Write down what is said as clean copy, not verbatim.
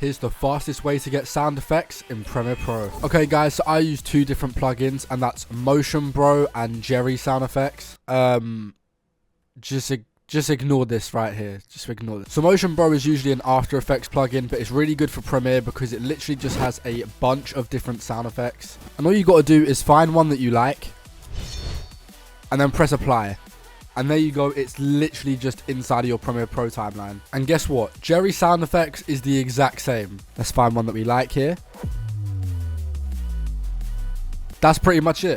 Here's the fastest way to get sound effects in Premiere Pro. Okay guys, so I use two different plugins, and that's Motion Bro and Jerry sound effects. Just ignore this right here. Just ignore this. So Motion Bro is usually an After Effects plugin, but it's really good for Premiere because it literally just has a bunch of different sound effects. And all you got to do is find one that you like and then press apply. And there you go, it's literally just inside of your Premiere Pro timeline. And guess what? Jerry sound effects is the exact same. Let's find one that we like here. That's pretty much it.